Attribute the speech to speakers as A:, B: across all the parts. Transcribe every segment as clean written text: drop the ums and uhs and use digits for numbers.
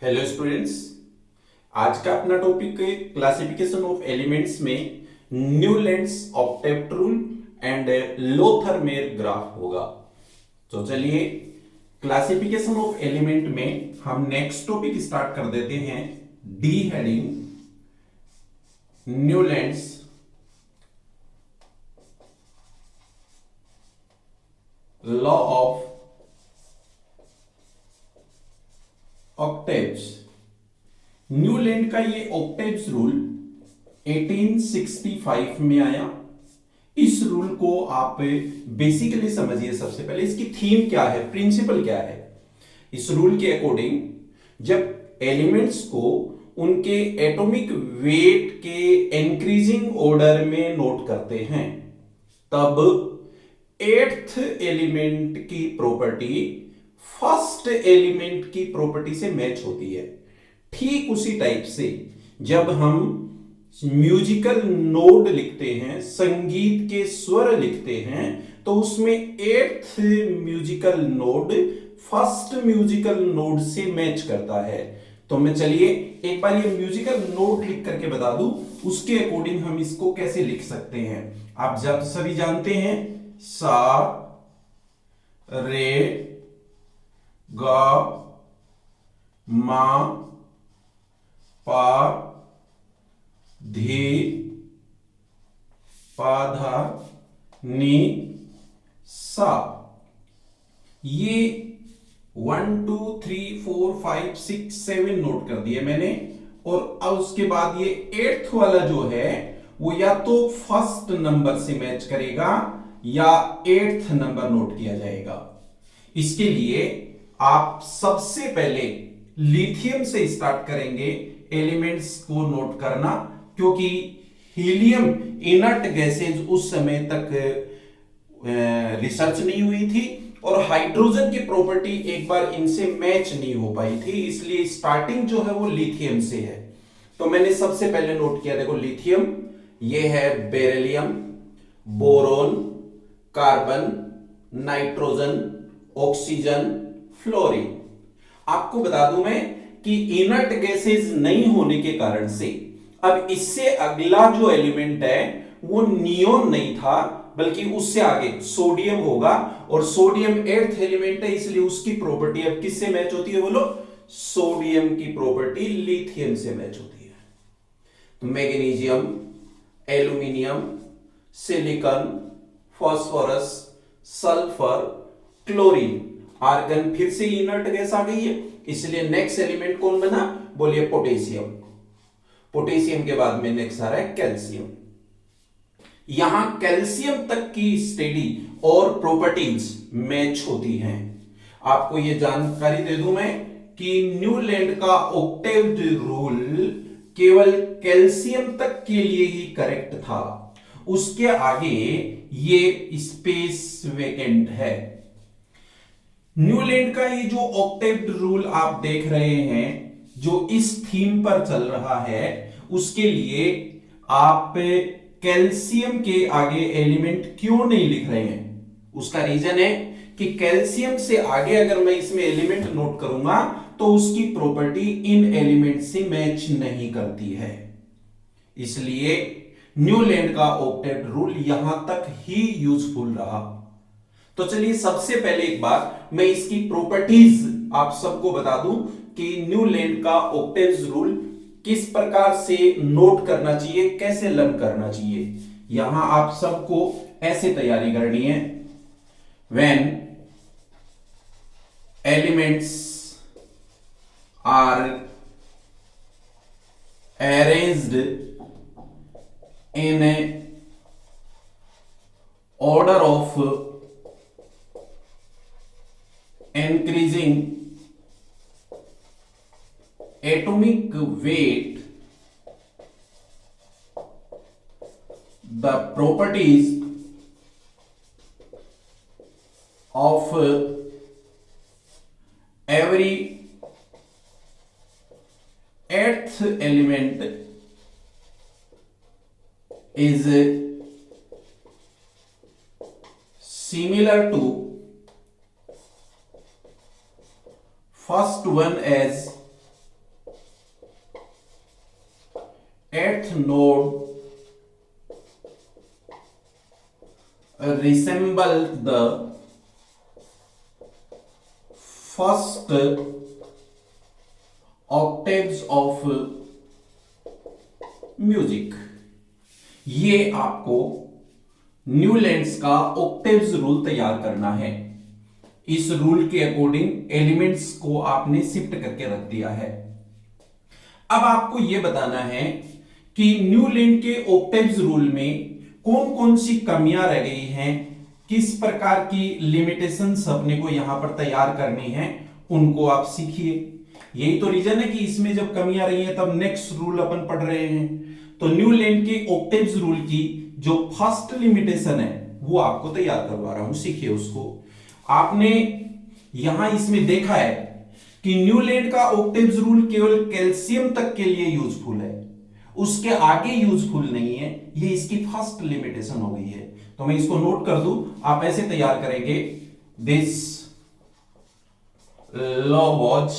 A: Hello students. आज का अपना टॉपिक क्लासिफिकेशन ऑफ एलिमेंट्स में Newlands octet rule and Lothar Meyer graph होगा। तो चलिए क्लासिफिकेशन ऑफ एलिमेंट में हम नेक्स्ट टॉपिक स्टार्ट कर देते हैं। The heading Newlands law of octaves. Newland का ये ऑक्टेव्स रूल 1865 में आया। इस रूल को आप बेसिकली समझिए। सबसे पहले इसकी थीम क्या है, प्रिंसिपल क्या है। इस रूल के अकॉर्डिंग जब एलिमेंट्स को उनके एटॉमिक वेट के इंक्रीजिंग ऑर्डर में नोट करते हैं तब एट्थ एलिमेंट की प्रॉपर्टी फर्स्ट एलिमेंट की प्रॉपर्टी से मैच होती है। ठीक उसी टाइप से जब हम म्यूजिकल नोड लिखते हैं, संगीत के स्वर लिखते हैं, तो उसमें eighth musical node first musical node से मैच करता है। तो मैं चलिए एक बार ये म्यूजिकल नोड लिख करके बता दूं, उसके अकॉर्डिंग हम इसको कैसे लिख सकते हैं। आप जब सभी जानते हैं सा रे गा मा पा धी पा धा नी सा। ये 1 2 3 4 5 6 7 नोट कर दिए मैंने। और अब उसके बाद ये एट्थ वाला जो है वो या तो फर्स्ट नंबर से मैच करेगा या एट्थ नंबर नोट किया जाएगा। इसके लिए आप सबसे पहले लिथियम से स्टार्ट करेंगे एलिमेंट्स को नोट करना, क्योंकि हीलियम इनर्ट गैसेज उस समय तक रिसर्च नहीं हुई थी और हाइड्रोजन की प्रॉपर्टी एक बार इनसे मैच नहीं हो पाई थी, इसलिए स्टार्टिंग जो है वो लिथियम से है। तो मैंने सबसे पहले नोट किया, देखो लिथियम, ये है beryllium, boron, carbon, nitrogen, oxygen, fluorine. आपको बता दूं मैं कि इनर्ट गैसेज नहीं होने के कारण से अब इससे अगला जो एलिमेंट है वो नियोन नहीं था, बल्कि उससे आगे सोडियम होगा। और सोडियम एट्थ एलिमेंट है, इसलिए उसकी प्रॉपर्टी अब किससे मैच होती है बोलो? सोडियम की प्रॉपर्टी लिथियम से मैच होती है। तो magnesium, aluminium, silicon, phosphorus, sulphur, chlorine, argon फिर से इनर्ट गैस आ गई है, इसलिए नेक्स्ट एलिमेंट कौन बना? बोलिए पोटेशियम। पोटेशियम के बाद में नेक्स्ट आ रहा है कैल्शियम। यहां कैल्शियम तक की स्टडी और प्रॉपर्टीज मैच होती हैं। आपको यह जानकारी दे दूं मैं कि न्यूलैंड का ऑक्टेव रूल केवल कैल्शियम तक के लिए ही करेक्ट था, उसके आगे ये स्पेस वेकेंट है। न्यूलैंड का ये जो ऑक्टेव रूल आप देख रहे हैं जो इस थीम पर चल रहा है, उसके लिए आप कैल्शियम के आगे एलिमेंट क्यों नहीं लिख रहे हैं? उसका रीजन है कि कैल्शियम से आगे अगर मैं इसमें एलिमेंट नोट करूंगा तो उसकी प्रॉपर्टी इन एलिमेंट से मैच नहीं करती है, इसलिए न्यूलैंड का ऑक्टेव रूल यहां तक ही यूजफुल रहा। तो चलिए सबसे पहले एक बार मैं इसकी प्रॉपर्टीज आप सबको बता दूं कि न्यूलैंड का ऑक्टेव रूल किस प्रकार से नोट करना चाहिए, कैसे लर्न करना चाहिए। यहां आप सबको ऐसे तैयारी करनी है। When elements are arranged in a order of increasing atomic weight, the properties of every eighth element is similar to first one as eighth node resemble the first octaves of music। ये आपको Newlands का octaves rule तैयार करना है। इस rule के according elements को आपने शिफ्ट करके रख दिया है। अब आपको यह बताना है कि न्यूलैंड के ऑक्टेव्स रूल में कौन कौन सी कमियां रह गई हैं, किस प्रकार की लिमिटेशंस अपने को यहां पर तैयार करनी है, उनको आप सीखिए। यही तो रीजन है कि इसमें जब कमियां रही हैं तब नेक्स्ट रूल अपन पढ़ रहे हैं। तो न्यूलैंड के ऑक्टेव्स रूल की जो फर्स्ट लिमिटेशन है वो आपको तैयार करवा रहा हूं, सीखिए उसको। आपने यहां इसमें देखा है कि न्यूलैंड का ऑक्टेव्स रूल केवल कैल्शियम तक के लिए यूजफुल है, उसके आगे यूजफुल नहीं है। ये इसकी फर्स्ट लिमिटेशन हो गई है। तो मैं इसको नोट कर दूं, आप ऐसे तैयार करेंगे, this law was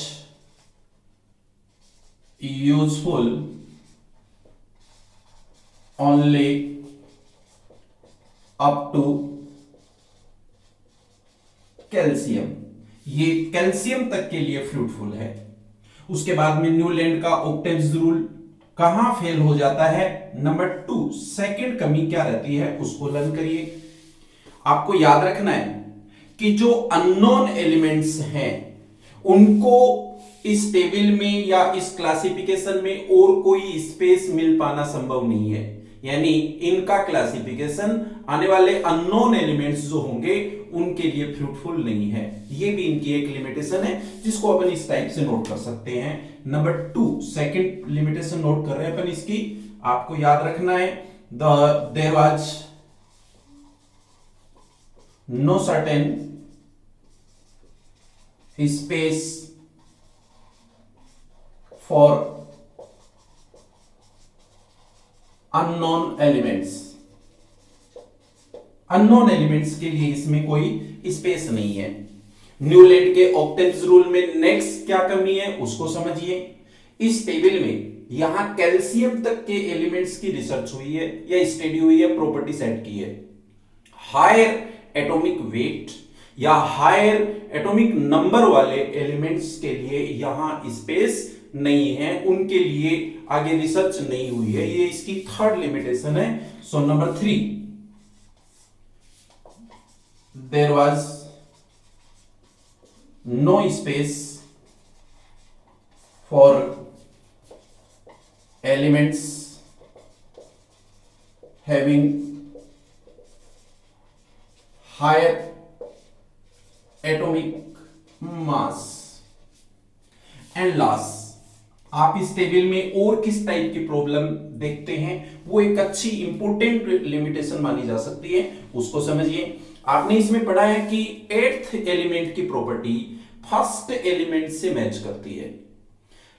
A: useful only up to calcium. ये कैल्शियम तक के लिए फ्रूटफुल है। उसके बाद में न्यूलैंड का ऑक्टेव्स रूल कहां फेल हो जाता है? नंबर 2 सेकंड कमी क्या रहती है उसको लर्न करिए। आपको याद रखना है कि जो अननोन एलिमेंट्स हैं उनको इस टेबल में या इस क्लासिफिकेशन में और कोई स्पेस मिल पाना संभव नहीं है। यानी इनका क्लासिफिकेशन आने वाले अननोन एलिमेंट्स जो होंगे उनके लिए फ्रूटफुल नहीं है। ये भी इनकी एक लिमिटेशन है जिसको अपन इस टाइप से नोट कर सकते हैं। नंबर 2 सेकंड लिमिटेशन नोट कर रहे हैं अपन इसकी, आपको याद रखना है, there was no certain space for unknown elements. Unknown elements के लिए इसमें कोई स्पेस नहीं है। न्यूलैंड के ऑक्टेव्स रूल में नेक्स्ट क्या कमी है उसको समझिए। इस टेबल में यहां कैल्शियम तक के एलिमेंट्स की रिसर्च हुई है या स्टडी हुई है, प्रॉपर्टी सेट की है। हायर एटॉमिक वेट या हायर एटॉमिक नंबर वाले एलिमेंट्स के लिए यहां स्पेस नहीं है, उनके लिए आगे रिसर्च नहीं हुई है। ये इसकी थर्ड लिमिटेशन है। So number 3 there was no space for elements having higher atomic mass. And last, आप इस टेबल में और किस टाइप की प्रॉब्लम देखते हैं वो एक अच्छी इंपोर्टेंट लिमिटेशन मानी जा सकती है, उसको समझिए। आपने इसमें पढ़ा है कि 8th एलिमेंट की प्रॉपर्टी फर्स्ट एलिमेंट से मैच करती है,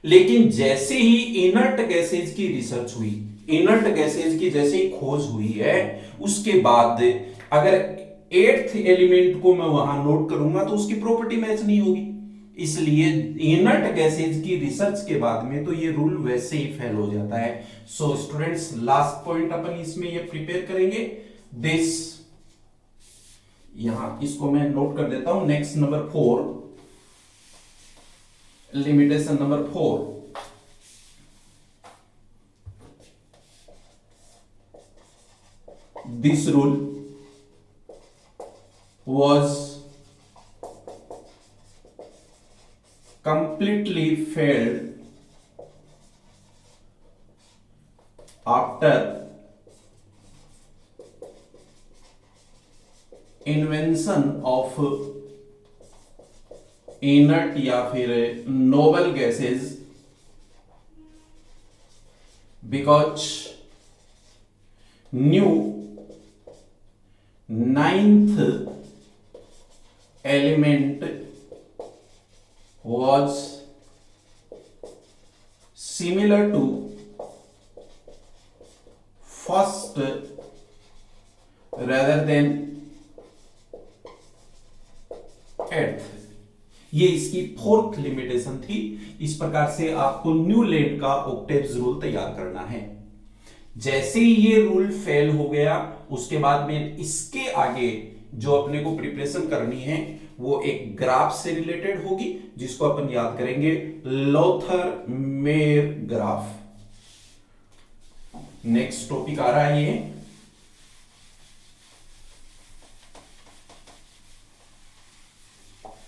A: लेकिन जैसे ही इनर्ट गैसेज की रिसर्च हुई, इनर्ट गैसेज की जैसे ही खोज हुई है, उसके बाद अगर 8th एलिमेंट को मैं वहां नोट करूंगा तो उसकी प्रॉपर्टी मैच नहीं होगी। इसलिए इनर्ट गैसेज की रिसर्च के बाद में तो ये रूल वैसे ही फेल हो जाता है। सो स्टूडेंट्स, लास्ट पॉइंट अपन इसमें ये प्रिपेयर करेंगे, दिस, यहां इसको मैं नोट कर देता हूं। Next number 4, limitation number 4, this rule was completely failed after invention of inert या फिर noble gases, because new 9th element was similar to first rather than 8th। ये इसकी 4th लिमिटेशन थी। इस प्रकार से आपको न्यूलैंड का ऑक्टेव्स रूल तैयार करना है। जैसे ही ये रूल फेल हो गया, उसके बाद में इसके आगे जो अपने को प्रिपरेशन करनी है वो एक ग्राफ से रिलेटेड होगी, जिसको अपन याद करेंगे Lothar Meyer graph. Next topic आ रहा है ये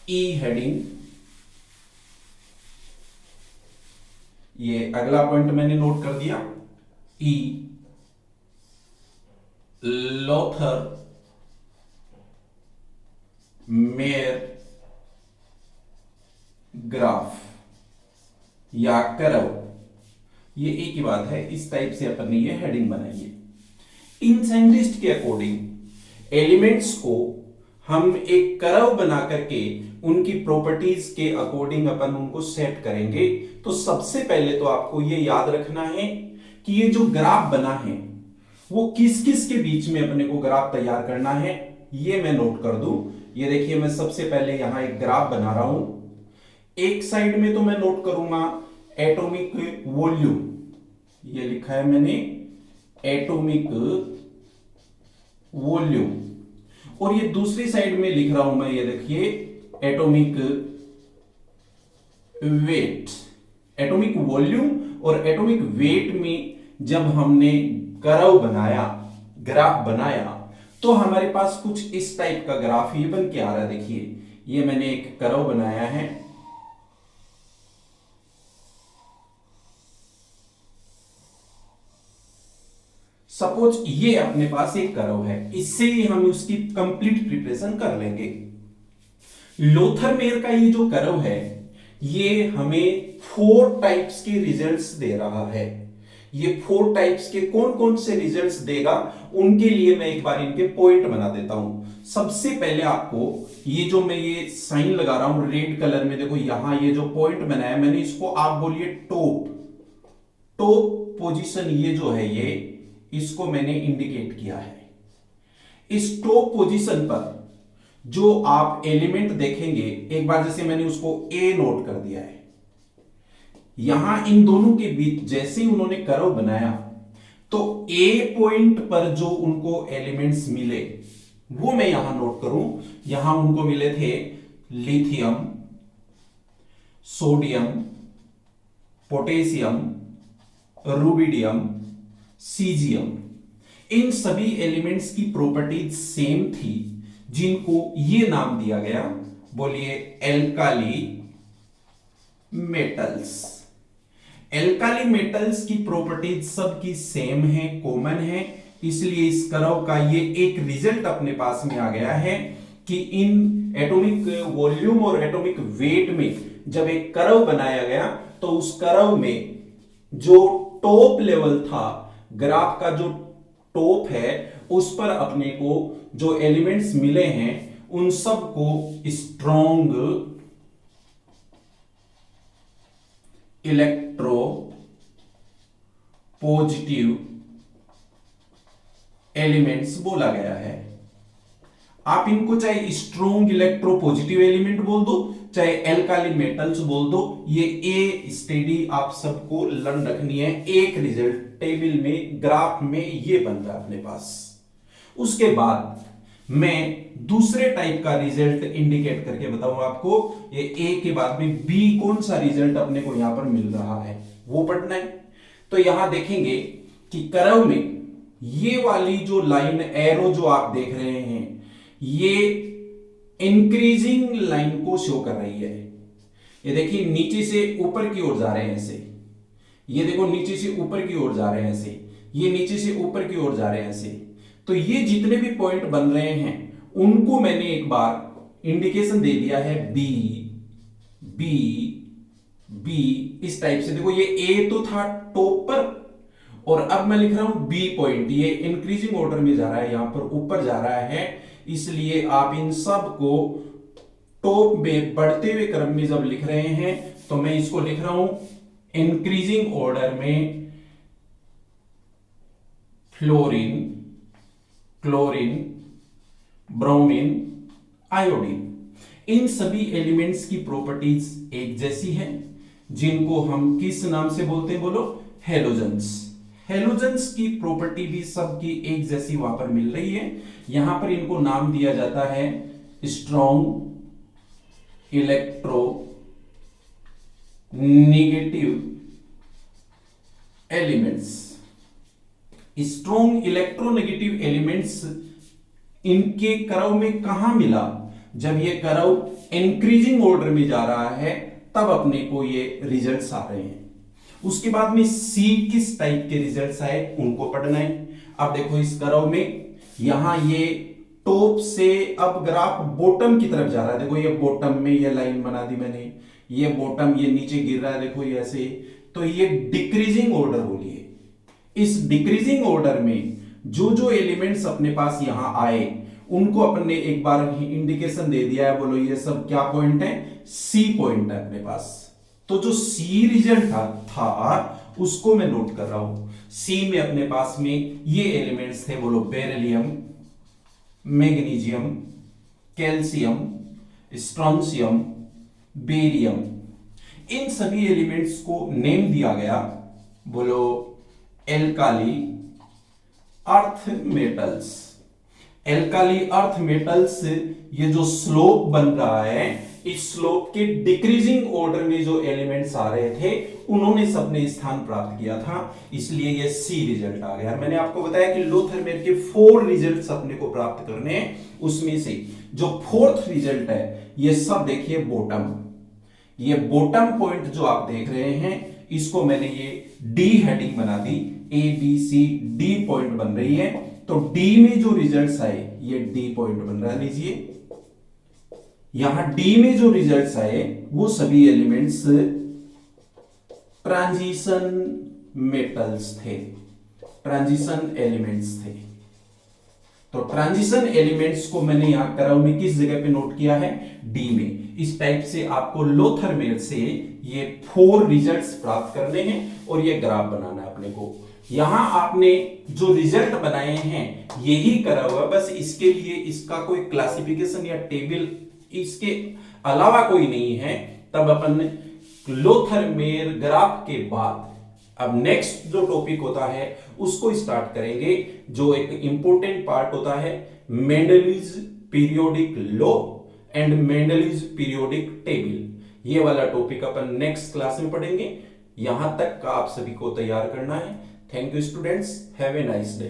A: ई हेडिंग। ये अगला पॉइंट मैंने नोट कर दिया, ई लोथर मेयर ग्राफ या कर्व, ये एक ही बात है। इस टाइप से अपन ने ये हेडिंग बनाई है। इन साइंटिस्ट के अकॉर्डिंग एलिमेंट्स को हम एक कर्व बना करके उनकी प्रॉपर्टीज के अकॉर्डिंग अपन उनको सेट करेंगे। तो सबसे पहले तो आपको ये याद रखना है कि ये जो ग्राफ बना है वो किस किस के बीच में अपने को ग्राफ तैयार करना है, ये मैं नोट कर दूं। ये देखिए, मैं सबसे पहले यहां एक ग्राफ बना रहा हूं। एक साइड में तो मैं नोट करूंगा एटॉमिक वॉल्यूम, ये लिखा है मैंने एटॉमिक वॉल्यूम, और ये दूसरी साइड में लिख रहा हूं मैं, ये देखिए एटॉमिक वेट। एटॉमिक वॉल्यूम और एटॉमिक वेट में जब हमने कर्व बनाया, ग्राफ बनाया, तो हमारे पास कुछ इस टाइप का ग्राफ ये बन के आ रहा है। देखिए, ये मैंने एक कर्व बनाया है, सपोज ये अपने पास एक कर्व है, इससे ही हम उसकी कंप्लीट प्रिपरेशन कर लेंगे। लोथर मेयर का ये जो कर्व है, ये हमें 4 टाइप्स के रिजल्ट्स दे रहा है। ये 4 टाइप्स के कौन कौन से रिजल्ट्स देगा, उनके लिए मैं एक बार इनके पॉइंट बना देता हूं। सबसे पहले आपको ये जो मैं ये साइन लगा रहा हूं रेड कलर में, देखो यहां ये जो पॉइंट बनाया मैंने, इसको आप बोलिए टॉप। टॉप पोजीशन ये जो है, ये इसको मैंने इंडिकेट किया है। इस टॉप पोजीशन पर जो आप एलिमेंट देखेंगे, एक बार जैसे मैंने उसको ए नोट कर दिया है, यहां इन दोनों के बीच जैसे ही उन्होंने कर्व बनाया, तो ए पॉइंट पर जो उनको एलिमेंट्स मिले वो मैं यहां नोट करूं। यहां उनको मिले थे lithium, sodium, potassium, rubidium, caesium. इन सभी एलिमेंट्स की प्रॉपर्टीज सेम थी, जिनको ये नाम दिया गया, बोलिए एल्काली मेटल्स। एल्काली मेटल्स की प्रॉपर्टीज सबकी सेम है, कॉमन है, इसलिए इस कर्व का ये एक रिजल्ट अपने पास में आ गया है कि इन एटॉमिक वॉल्यूम और एटॉमिक वेट में जब एक कर्व बनाया गया, तो उस कर्व में जो टॉप लेवल था, ग्राफ का जो टॉप है, उस पर अपने को जो एलिमेंट्स मिले हैं, उन सब को स्ट्रॉन्ग इलेक्ट्रो पॉजिटिव एलिमेंट्स बोला गया है। आप इनको चाहे स्ट्रॉन्ग इलेक्ट्रो पॉजिटिव एलिमेंट बोल दो, चाहे एल्काली मेटल्स बोल दो, ये ए स्टडी आप सबको लर्न रखनी है। एक रिजल्ट टेबल में, ग्राफ में ये बन रहा है अपने पास। उसके बाद मैं दूसरे टाइप का रिजल्ट इंडिकेट करके बताऊंगा आपको। ये ए के बाद में बी कौन सा रिजल्ट अपने को यहां पर मिल रहा है वो पढ़ना है। तो यहां देखेंगे कि कर्व में ये वाली जो लाइन, एरो जो आप देख रहे हैं, ये इंक्रीजिंग लाइन को शो कर रही है। ये देखिए नीचे से ऊपर की ओर जा रहे हैं ऐसे, ये देखो नीचे से ऊपर की ओर जा रहे हैं ऐसे, ये नीचे से ऊपर की ओर जा रहे हैं ऐसे। तो ये जितने भी पॉइंट बन रहे हैं, उनको मैंने एक बार इंडिकेशन दे दिया है बी बी बी, इस टाइप से। देखो ये ए तो था टॉप पर, और अब मैं लिख रहा हूं बी पॉइंट, ये इंक्रीजिंग ऑर्डर में जा रहा है, यहां पर ऊपर जा रहा है। इसलिए आप इन सब को टॉप में बढ़ते हुए क्रम में जब लिख रहे हैं, तो मैं इसको लिख रहा हूं इंक्रीजिंग ऑर्डर में फ्लोरीन, क्लोरीन, ब्रोमीन, आयोडीन। इन सभी एलिमेंट्स की प्रॉपर्टीज एक जैसी है, जिनको हम किस नाम से बोलते हैं, बोलो, हेलोजेंस। हेलोजेंस की प्रॉपर्टी भी सबकी एक जैसी वहां पर मिल रही है। यहां पर इनको नाम दिया जाता है strong electro negative elements. Strong electronegative elements इनके कर्व में कहां मिला? जब ये कर्व इंक्रीजिंग ऑर्डर में जा रहा है तब अपने को ये रिजल्ट्स आ रहे हैं। उसके बाद में सी किस टाइप के रिजल्ट्स आए उनको पढ़ना है। अब देखो इस कर्व में यहां ये टॉप से अब ग्राफ बॉटम की तरफ जा रहा है। देखो ये बॉटम में ये लाइन बना दी मैंने, ये बॉटम ये नीचे गिर रहा है, देखो ये ऐसे। तो ये डिक्रीजिंग ऑर्डर बोलिए। इस डिक्रीजिंग ऑर्डर में जो जो एलिमेंट्स अपने पास यहां आए उनको अपन ने एक बार इंडिकेशन दे दिया है। बोलो ये सब क्या पॉइंट है? सी पॉइंट है अपने पास। तो जो सी रिजल्ट था उसको मैं नोट कर रहा हूं। सी में अपने पास में ये एलिमेंट्स थे, बोलो beryllium, magnesium, calcium, strontium, barium. इन सभी एलिमेंट्स को नेम दिया गया, बोलो alkali earth metals. Alkali earth metals ये जो स्लोप बन रहा है, इस स्लोप के डिक्रीजिंग ऑर्डर में जो एलिमेंट्स आ रहे थे उन्होंने सबने स्थान प्राप्त किया था, इसलिए ये सी रिजल्ट आ गया। मैंने आपको बताया कि लोथरमेर के 4 रिजल्ट्स अपने को प्राप्त करने हैं। उसमें से जो 4th रिजल्ट है ये सब देखिए बॉटम, ये बॉटम पॉइंट जो आप देख रहे हैं इसको मैंने ये डी हेडिंग बना दी। A B C D point बन रही है। तो डी में जो रिजल्ट्स आए ये डी पॉइंट बन रहा है। लीजिए यहां डी में जो रिजल्ट्स आए वो सभी एलिमेंट्स ट्रांजिशन मेटल्स थे, ट्रांजिशन एलिमेंट्स थे। तो ट्रांजिशन एलिमेंट्स को मैंने यहां कर्व में किस जगह पे नोट किया है? डी में। इस टाइप से आपको लोथरमेर से ये 4 रिजल्ट्स प्राप्त करने हैं और ये ग्राफ बनाना है अपने को। यहां आपने जो रिजल्ट बनाए हैं यही कर्व है, बस इसके लिए इसका कोई क्लासिफिकेशन या टेबल इसके अलावा कोई नहीं है। तब अपन लोथरमेर ग्राफ के बाद अब नेक्स्ट जो टॉपिक होता है उसको स्टार्ट करेंगे, जो एक इंपॉर्टेंट पार्ट होता है Mendeleev's periodic law and Mendeleev's periodic table. ये वाला टॉपिक अपन नेक्स्ट क्लास में पढ़ेंगे। यहां तक का आप सभी को तैयार करना है। Thank you students, have a nice day.